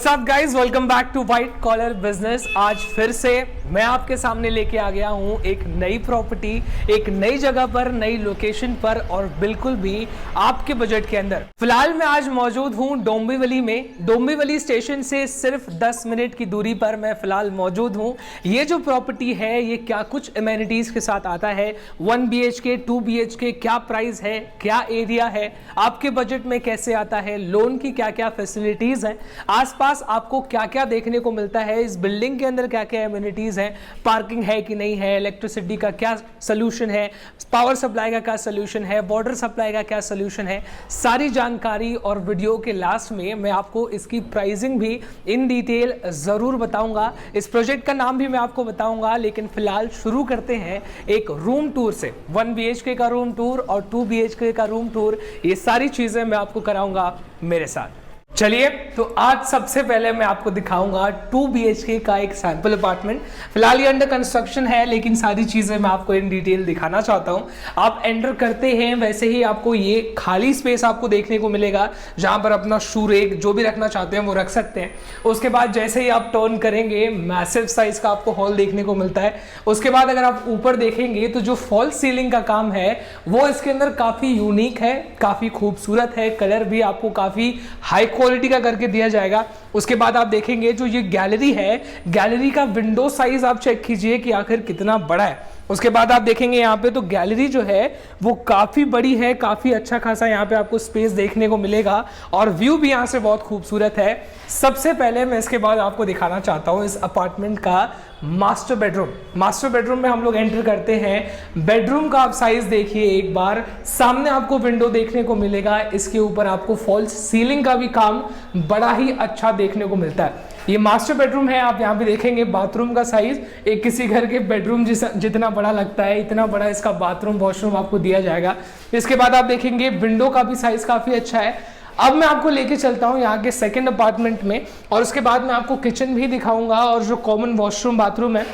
Up guys, welcome back to white collar business. आज फिर से मैं आपके सामने लेके आ गया हूँ एक नई प्रॉपर्टी, एक नई जगह पर, नई लोकेशन पर और बिल्कुल भी आपके बजट के अंदर। फिलहाल मैं आज मौजूद हूँ डोंबिवली में। डोंबिवली स्टेशन से सिर्फ 10 मिनट की दूरी पर मैं फिलहाल मौजूद हूँ। ये जो प्रॉपर्टी है ये क्या कुछ एमेनिटीज के साथ आता है, 1 BHK 2 BHK क्या प्राइस है, क्या एरिया है, आपके बजट में कैसे आता है, लोन की क्या क्या फैसिलिटीज हैं, आसपास आपको क्या क्या देखने को मिलता है, इस बिल्डिंग के अंदर क्या क्या एमिनिटीज हैं, पार्किंग है कि नहीं है, इलेक्ट्रिसिटी का क्या सोल्यूशन है, पावर सप्लाई का क्या सोल्यूशन है, वाटर सप्लाई का क्या सोल्यूशन है, सारी जानकारी और वीडियो के लास्ट में मैं आपको इसकी प्राइसिंग भी इन डिटेल जरूर बताऊंगा। इस प्रोजेक्ट का नाम भी मैं आपको बताऊंगा, लेकिन फिलहाल शुरू करते हैं एक रूम टूर से। 1 BHK का रूम टूर और 2 BHK का रूम टूर, ये सारी चीजें मैं आपको कराऊंगा मेरे साथ। चलिए, तो आज सबसे पहले मैं आपको दिखाऊंगा 2 BHK का एक सैंपल अपार्टमेंट। फिलहाल ये अंडर कंस्ट्रक्शन है, लेकिन सारी चीजें मैं आपको इन डिटेल दिखाना चाहता हूं। आप एंटर करते हैं वैसे ही आपको ये खाली स्पेस आपको देखने को मिलेगा, जहां पर अपना शू रेक जो भी रखना चाहते हैं वो रख सकते हैं। उसके बाद जैसे ही आप टर्न करेंगे मैसिव साइज का आपको हॉल देखने को मिलता है। उसके बाद अगर आप ऊपर देखेंगे तो जो फॉल सीलिंग का काम है वो इसके अंदर काफी यूनिक है, काफी खूबसूरत है। कलर भी आपको काफी हाई क्वालिटी का करके दिया जाएगा। उसके बाद आप देखेंगे जो ये गैलरी है, गैलरी का विंडो साइज आप चेक कीजिए कि आखिर कितना बड़ा है। उसके बाद आप देखेंगे यहाँ पे तो गैलरी जो है वो काफी बड़ी है, काफी अच्छा खासा यहाँ पे आपको स्पेस देखने को मिलेगा और व्यू भी यहाँ से बहुत खूबसूरत है। सबसे पहले मैं इसके बाद आपको दिखाना चाहता हूँ इस अपार्टमेंट का मास्टर बेडरूम। मास्टर बेडरूम में हम लोग एंटर करते हैं। बेडरूम का आप साइज देखिए एक बार, सामने आपको विंडो देखने को मिलेगा, इसके ऊपर आपको फॉल्स सीलिंग का भी काम बड़ा ही अच्छा देखने को मिलता है। ये मास्टर बेडरूम है। आप यहाँ पे देखेंगे बाथरूम का साइज एक किसी घर के बेडरूम जितना बड़ा लगता है, इतना बड़ा इसका बाथरूम वॉशरूम आपको दिया जाएगा। इसके बाद आप देखेंगे विंडो का भी साइज काफी अच्छा है। अब मैं आपको लेके चलता हूँ यहाँ के सेकंड अपार्टमेंट में और उसके बाद मैं आपको किचन भी दिखाऊंगा और जो कॉमन वॉशरूम बाथरूम है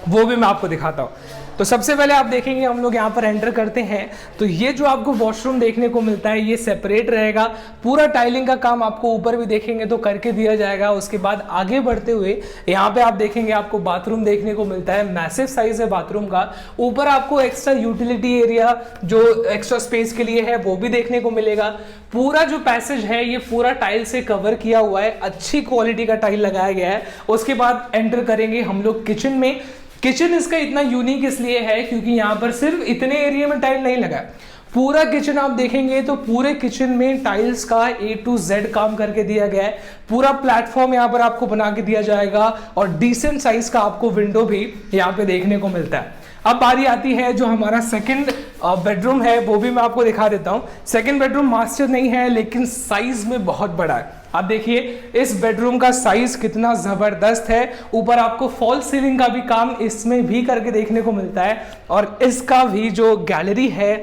वो भी मैं आपको दिखाता हूँ। तो सबसे पहले आप देखेंगे हम लोग यहाँ पर एंटर करते हैं तो ये जो आपको वॉशरूम देखने को मिलता है ये सेपरेट रहेगा। पूरा टाइलिंग का काम आपको ऊपर भी देखेंगे तो करके दिया जाएगा। उसके बाद आगे बढ़ते हुए यहाँ पे आप देखेंगे आपको बाथरूम देखने को मिलता है, मैसिव साइज है बाथरूम का। ऊपर आपको एक्स्ट्रा यूटिलिटी एरिया जो एक्स्ट्रा स्पेस के लिए है वो भी देखने को मिलेगा। पूरा जो पैसेज है ये पूरा टाइल से कवर किया हुआ है, अच्छी क्वालिटी का टाइल लगाया गया है। उसके बाद एंटर करेंगे हम लोग किचन में। किचन इसका इतना यूनिक इसलिए है क्योंकि यहाँ पर सिर्फ इतने एरिया में टाइल नहीं लगा है। पूरा किचन आप देखेंगे तो पूरे किचन में टाइल्स का A to Z काम करके दिया गया है। पूरा प्लेटफॉर्म यहाँ पर आपको बना के दिया जाएगा और डिसेंट साइज का आपको विंडो भी यहाँ पे देखने को मिलता है। अब बारी आती है जो हमारा सेकंड बेडरूम है, वो भी मैं आपको दिखा देता हूँ। सेकंड बेडरूम मास्टर नहीं है लेकिन साइज में बहुत बड़ा है। आप देखिए इस बेडरूम का साइज कितना जबरदस्त है। ऊपर आपको फॉल सीलिंग का भी काम इसमें भी करके देखने को मिलता है और इसका भी जो गैलरी है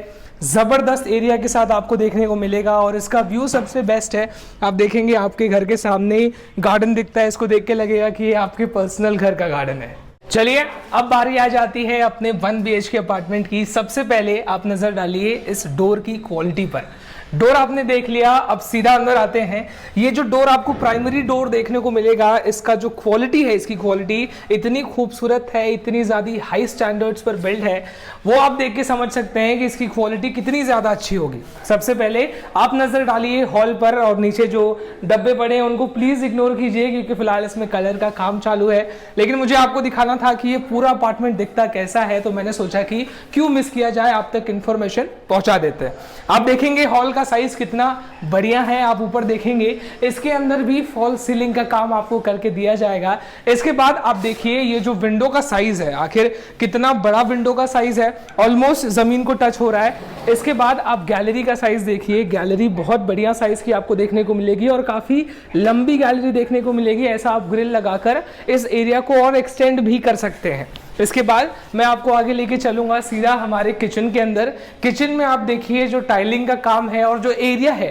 जबरदस्त एरिया के साथ आपको देखने को मिलेगा और इसका व्यू सबसे बेस्ट है। आप देखेंगे आपके घर के सामने ही गार्डन दिखता है, इसको देख के लगेगा कि ये आपके पर्सनल घर का गार्डन है। चलिए, अब बारी आ जाती है अपने 1 BHK अपार्टमेंट की। सबसे पहले आप नजर डालिए इस डोर की क्वालिटी पर। डोर आपने देख लिया, अब सीधा अंदर आते हैं। ये जो डोर आपको प्राइमरी डोर देखने को मिलेगा, इसका जो क्वालिटी है, इसकी क्वालिटी इतनी खूबसूरत है, इतनी ज़्यादा हाई स्टैंडर्ड्स पर बिल्ड है, वो आप देख के समझ सकते हैं कि इसकी क्वालिटी कितनी ज़्यादा अच्छी होगी। सबसे पहले आप नज़र डालिए हॉल पर और नीचे जो डब्बे पड़े हैं उनको प्लीज़ इग्नोर कीजिए क्योंकि फिलहाल इसमें कलर का काम चालू है। लेकिन मुझे आपको दिखाना था कि ये पूरा अपार्टमेंट दिखता कैसा है, तो मैंने सोचा कि क्यों मिस किया जाए, आप तक इंफॉर्मेशन पहुंचा देते हैं। आप देखेंगे हॉल का साइज कितना बढ़िया है। आप ऊपर देखेंगे इसके अंदर भी फॉल सीलिंग का काम आपको करके दिया जाएगा। इसके बाद आप देखिए ये जो विंडो का साइज है, आखिर कितना बड़ा विंडो का साइज है, ऑलमोस्ट जमीन को टच हो रहा है। इसके बाद आप गैलरी का साइज देखिए, गैलरी बहुत बढ़िया साइज की आपको देखने को मिलेगी और काफी लंबी गैलरी देखने को मिलेगी। ऐसा आप ग्रिल लगाकर इस एरिया को और एक्सटेंड भी कर सकते हैं। इसके बाद मैं आपको आगे लेके चलूंगा सीधा हमारे किचन के अंदर। किचन में आप देखिए जो टाइलिंग का काम है और जो एरिया है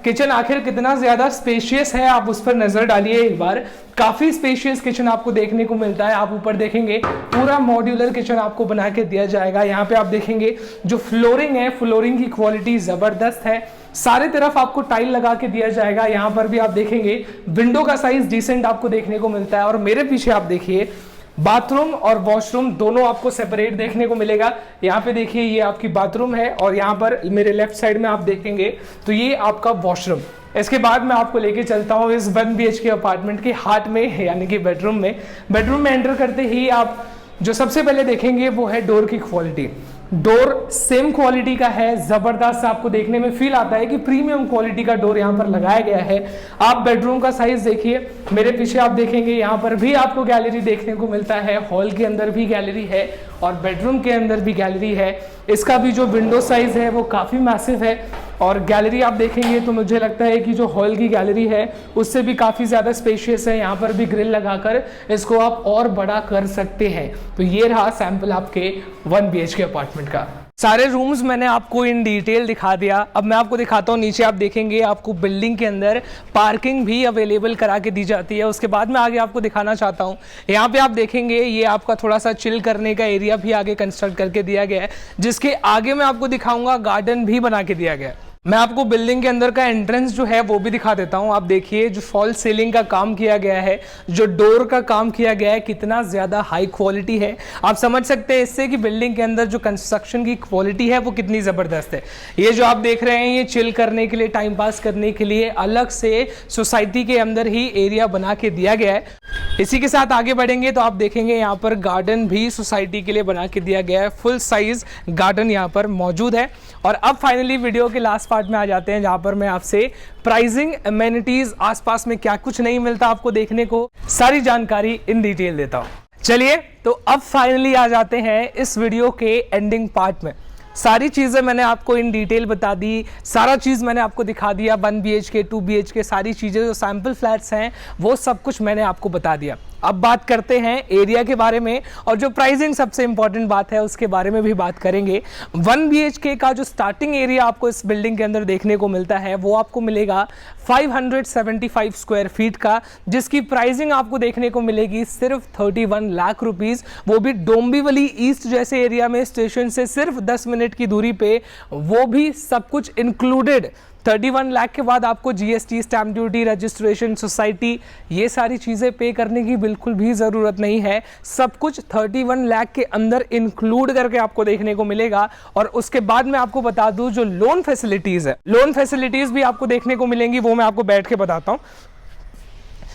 किचन आखिर कितना ज्यादा स्पेशियस है, आप उस पर नजर डालिए एक बार। काफी स्पेशियस किचन आपको देखने को मिलता है। आप ऊपर देखेंगे पूरा मॉड्यूलर किचन आपको बना के दिया जाएगा। यहाँ पे आप देखेंगे जो फ्लोरिंग है, फ्लोरिंग की क्वालिटी जबरदस्त है। सारे तरफ आपको टाइल लगा के दिया जाएगा। यहाँ पर भी आप देखेंगे विंडो का साइज डिसेंट आपको देखने को मिलता है। और मेरे पीछे आप देखिए बाथरूम और वॉशरूम दोनों आपको सेपरेट देखने को मिलेगा। यहाँ पे देखिए ये आपकी बाथरूम है और यहाँ पर मेरे लेफ्ट साइड में आप देखेंगे तो ये आपका वॉशरूम। इसके बाद मैं आपको लेके चलता हूँ इस 1 BHK अपार्टमेंट के हार्ट में, यानी कि बेडरूम में। बेडरूम में एंटर करते ही आप जो सबसे पहले देखेंगे वो है डोर की क्वालिटी। डोर सेम क्वालिटी का है, जबरदस्त आपको देखने में फील आता है कि प्रीमियम क्वालिटी का डोर यहाँ पर लगाया गया है। आप बेडरूम का साइज देखिए, मेरे पीछे आप देखेंगे यहाँ पर भी आपको गैलरी देखने को मिलता है। हॉल के अंदर भी गैलरी है और बेडरूम के अंदर भी गैलरी है। इसका भी जो विंडो साइज है वो काफी मैसिव है और गैलरी आप देखेंगे तो मुझे लगता है कि जो हॉल की गैलरी है उससे भी काफी ज्यादा स्पेशियस है। यहाँ पर भी ग्रिल लगाकर इसको आप और बड़ा कर सकते हैं। तो ये रहा सैंपल आपके 1 BHK अपार्टमेंट का। सारे रूम्स मैंने आपको इन डिटेल दिखा दिया। अब मैं आपको दिखाता हूँ नीचे आप देखेंगे आपको बिल्डिंग के अंदर पार्किंग भी अवेलेबल करा के दी जाती है। उसके बाद मैं आगे आपको दिखाना चाहता हूँ, यहाँ पे आप देखेंगे ये आपका थोड़ा सा चिल करने का एरिया भी आगे कंस्ट्रक्ट करके दिया गया है, जिसके आगे मैं आपको दिखाऊंगा गार्डन भी बना के दिया गया है। मैं आपको बिल्डिंग के अंदर का एंट्रेंस जो है वो भी दिखा देता हूं। आप देखिए जो फॉल सीलिंग का काम किया गया है, जो डोर का काम किया गया है, कितना ज्यादा हाई क्वालिटी है। आप समझ सकते हैं इससे कि बिल्डिंग के अंदर जो कंस्ट्रक्शन की क्वालिटी है वो कितनी जबरदस्त है। ये जो आप देख रहे हैं ये चिल करने के लिए, टाइम पास करने के लिए अलग से सोसाइटी के अंदर ही एरिया बना के दिया गया है। इसी के साथ आगे बढ़ेंगे तो आप देखेंगे यहाँ पर गार्डन भी सोसाइटी के लिए बना के दिया गया है। फुल साइज गार्डन यहाँ पर मौजूद है। और अब फाइनली वीडियो के लास्ट पार्ट में आ जाते हैं, जहां पर मैं आपसे प्राइसिंग, एमेनिटीज, आसपास में क्या कुछ नहीं मिलता आपको देखने को, सारी जानकारी इन डिटेल देता हूं। चलिए तो अब फाइनली आ जाते हैं इस वीडियो के एंडिंग पार्ट में। सारी चीज़ें मैंने आपको इन डिटेल बता दी, सारा चीज़ मैंने आपको दिखा दिया। 1 BHK 2 BHK सारी चीज़ें जो सैम्पल फ्लैट्स हैं वो सब कुछ मैंने आपको बता दिया। अब बात करते हैं एरिया के बारे में और जो प्राइसिंग सबसे इंपॉर्टेंट बात है उसके बारे में भी बात करेंगे। 1 BHK का जो स्टार्टिंग एरिया आपको इस बिल्डिंग के अंदर देखने को मिलता है वो आपको मिलेगा 575 स्क्वायर फीट का, जिसकी प्राइसिंग आपको देखने को मिलेगी सिर्फ 31 लाख रुपीस। वो भी डोंबिवली ईस्ट जैसे एरिया में, स्टेशन से सिर्फ 10 मिनट की दूरी पे, वो भी सब कुछ इंक्लूडेड। 31 लाख के बाद आपको GST, stamp duty, registration, society, ये सारी चीज़ें पे करने की बिल्कुल भी ज़रूरत नहीं है। सब कुछ 31 लाख के अंदर इंक्लूड करके आपको देखने को मिलेगा। और उसके बाद मैं आपको बता दूं जो लोन फैसिलिटीज़ है, लोन फैसिलिटीज़ भी आपको देखने को मिलेंगी, वो मैं आपको बैठ के बताता हूँ।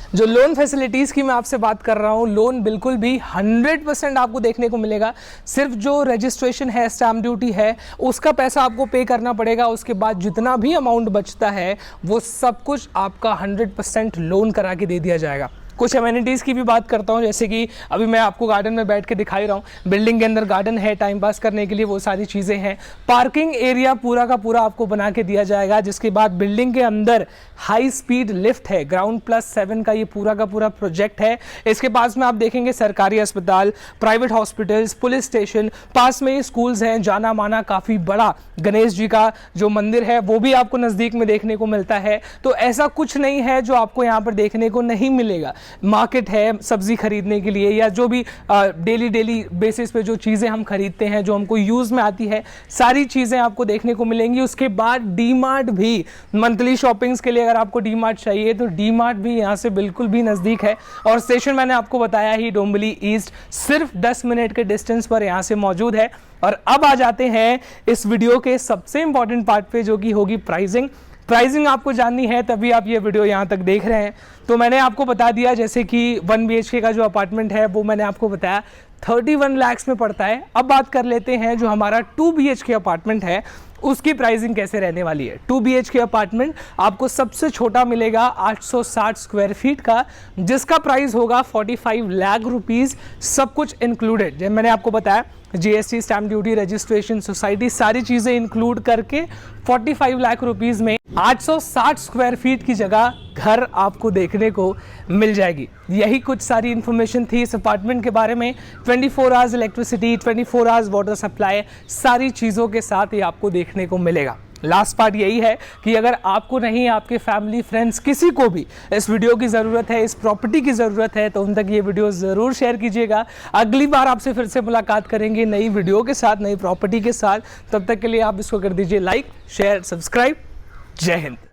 जो लोन फैसिलिटीज़ की मैं आपसे बात कर रहा हूँ, लोन बिल्कुल भी 100% आपको देखने को मिलेगा। सिर्फ जो रजिस्ट्रेशन है, स्टैम्प ड्यूटी है, उसका पैसा आपको पे करना पड़ेगा। उसके बाद जितना भी अमाउंट बचता है वो सब कुछ आपका 100% लोन करा के दे दिया जाएगा। कुछ एमेनिटीज़ की भी बात करता हूँ, जैसे कि अभी मैं आपको गार्डन में बैठ के दिखाई रहा हूँ। बिल्डिंग के अंदर गार्डन है, टाइम पास करने के लिए वो सारी चीज़ें हैं। पार्किंग एरिया पूरा का पूरा आपको बना के दिया जाएगा। जिसके बाद बिल्डिंग के अंदर हाई स्पीड लिफ्ट है, ग्राउंड +7 का ये पूरा का पूरा प्रोजेक्ट है। इसके पास में आप देखेंगे सरकारी अस्पताल, प्राइवेट हॉस्पिटल्स, पुलिस स्टेशन, पास में ही स्कूल्स हैं, जाना माना काफ़ी बड़ा गणेश जी का जो मंदिर है वो भी आपको नज़दीक में देखने को मिलता है। तो ऐसा कुछ नहीं है जो आपको यहाँ पर देखने को नहीं मिलेगा। मार्केट है सब्जी खरीदने के लिए, या जो भी डेली बेसिस पे जो चीज़ें हम खरीदते हैं, जो हमको यूज़ में आती है, सारी चीज़ें आपको देखने को मिलेंगी। उसके बाद डी-मार्ट भी, मंथली शॉपिंग्स के लिए अगर आपको डी-मार्ट चाहिए तो डी-मार्ट भी यहाँ से बिल्कुल भी नज़दीक है। और स्टेशन मैंने आपको बताया ही, डोंबिवली ईस्ट सिर्फ 10 मिनट के डिस्टेंस पर यहाँ से मौजूद है। और अब आ जाते हैं इस वीडियो के सबसे इंपॉर्टेंट पार्ट पे, जो कि होगी प्राइसिंग। प्राइसिंग आपको जाननी है तभी आप ये वीडियो यहाँ तक देख रहे हैं। तो मैंने आपको बता दिया, जैसे कि 1 BHK का जो अपार्टमेंट है वो मैंने आपको बताया 31 लाख में पड़ता है। अब बात कर लेते हैं जो हमारा 2 BHK अपार्टमेंट है उसकी प्राइसिंग कैसे रहने वाली है। 2 BHK अपार्टमेंट आपको सबसे छोटा मिलेगा 860 स्क्वायर फीट का, जिसका प्राइस होगा 45 लाख रुपीस, सब कुछ इंक्लूडेड। जब मैंने आपको बताया GST, stamp duty, registration, society, सारी चीज़ें इंक्लूड करके 45 लाख रुपीस में 860 स्क्वायर फीट की जगह घर आपको देखने को मिल जाएगी। यही कुछ सारी इन्फॉर्मेशन थी इस अपार्टमेंट के बारे में। 24 hours electricity, 24 hours water supply, सारी चीज़ों के साथ ये आपको देखने को मिलेगा। लास्ट पार्ट यही है कि अगर आपको नहीं, आपके फैमिली फ्रेंड्स किसी को भी इस वीडियो की ज़रूरत है, इस प्रॉपर्टी की ज़रूरत है, तो उन तक ये वीडियो ज़रूर शेयर कीजिएगा। अगली बार आपसे फिर से मुलाकात करेंगे नई वीडियो के साथ, नई प्रॉपर्टी के साथ। तब तक के लिए आप इसको कर दीजिए लाइक, शेयर, सब्सक्राइब। जय हिंद।